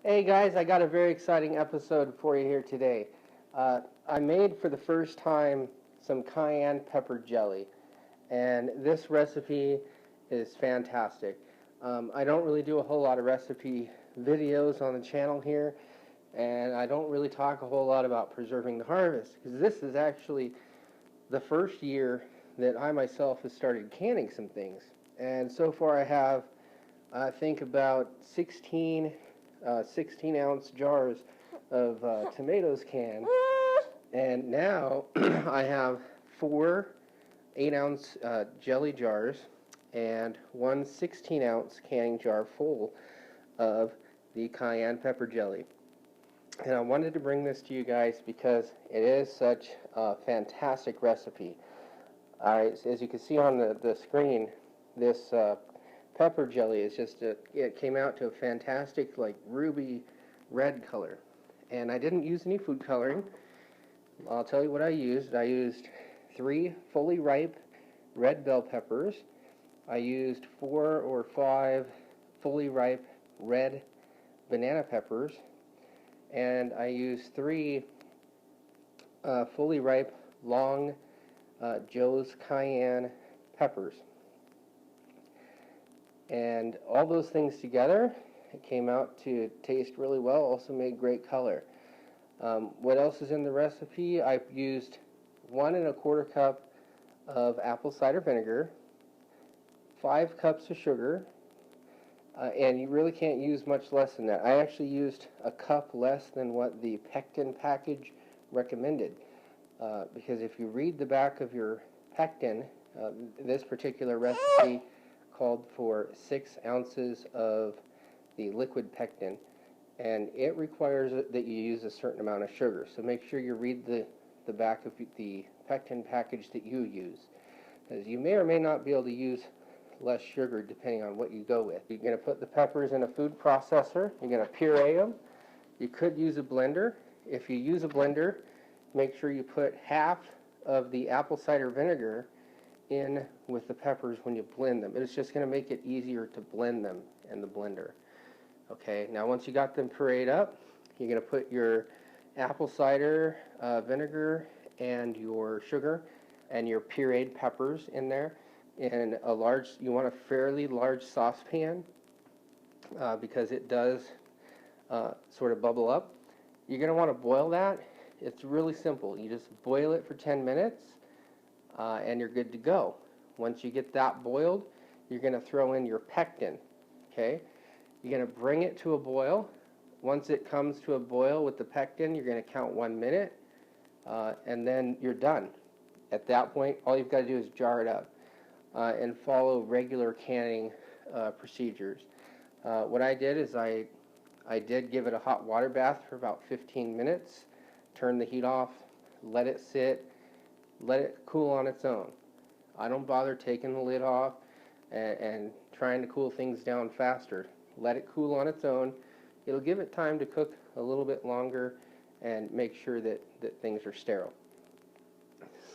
Hey guys, I got a very exciting episode for you here today. I made for the first time some cayenne pepper jelly, and this recipe is fantastic. I don't really do a whole lot of recipe videos on the channel here, and I don't really talk a whole lot about preserving the harvest, because this is actually the first year that I myself have started canning some things. And so far I have, I think, about 16-ounce jars of tomatoes canned, and now I have 4 8-ounce jelly jars and one 16-ounce canning jar full of the cayenne pepper jelly. And I wanted to bring this to you guys because it is such a fantastic recipe. Alright, so as you can see on the screen, this pepper jelly is just it came out to a fantastic, like, ruby red color. And I didn't use any food coloring. I'll tell you what I used. I used 3 fully ripe red bell peppers. I used 4 or 5 fully ripe red banana peppers. And I used 3 fully ripe long Joe's cayenne peppers. And all those things together, it came out to taste really well, also made great color. What else is in the recipe? I've used 1 1/4 cup of apple cider vinegar, 5 cups of sugar, and you really can't use much less than that. I actually used a cup less than what the pectin package recommended, because if you read the back of your pectin, this particular recipe called for 6 ounces of the liquid pectin, and it requires that you use a certain amount of sugar. So make sure you read the back of the pectin package that you use, because you may or may not be able to use less sugar depending on what you go with. You're going to put the peppers in a food processor. You're going to puree them. You could use a blender. If you use a blender, make sure you put half of the apple cider vinegar in with the peppers when you blend them. It's just going to make it easier to blend them in the blender. Okay, now once you got them pureed up, you're going to put your apple cider vinegar and your sugar and your pureed peppers in there in a large, you want a fairly large saucepan, because it does sort of bubble up. You're going to want to boil that. It's really simple. You just boil it for 10 minutes and you're good to go. Once you get that boiled, you're going to throw in your pectin. Okay, you're going to bring it to a boil. Once it comes to a boil with the pectin, you're going to count 1 minute, and then you're done. At that point, all you've got to do is jar it up and follow regular canning procedures. What I did is I did give it a hot water bath for about 15 minutes, turn the heat off, let it sit, let it cool on its own. I don't bother taking the lid off and trying to cool things down faster. Let it cool on its own. It'll give it time to cook a little bit longer and make sure that things are sterile.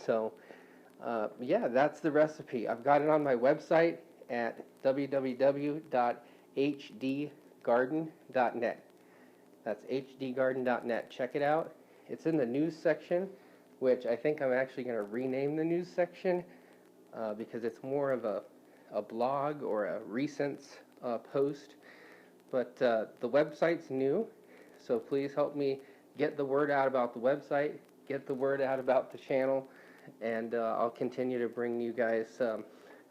So yeah, that's the recipe. I've got it on my website at www.hdgarden.net. That's hdgarden.net. Check it out. It's in the news section, which I think I'm actually going to rename the news section because it's more of a blog or a recent post. But the website's new, so please help me get the word out about the website, get the word out about the channel, and I'll continue to bring you guys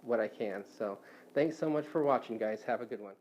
what I can. So thanks so much for watching, guys. Have a good one.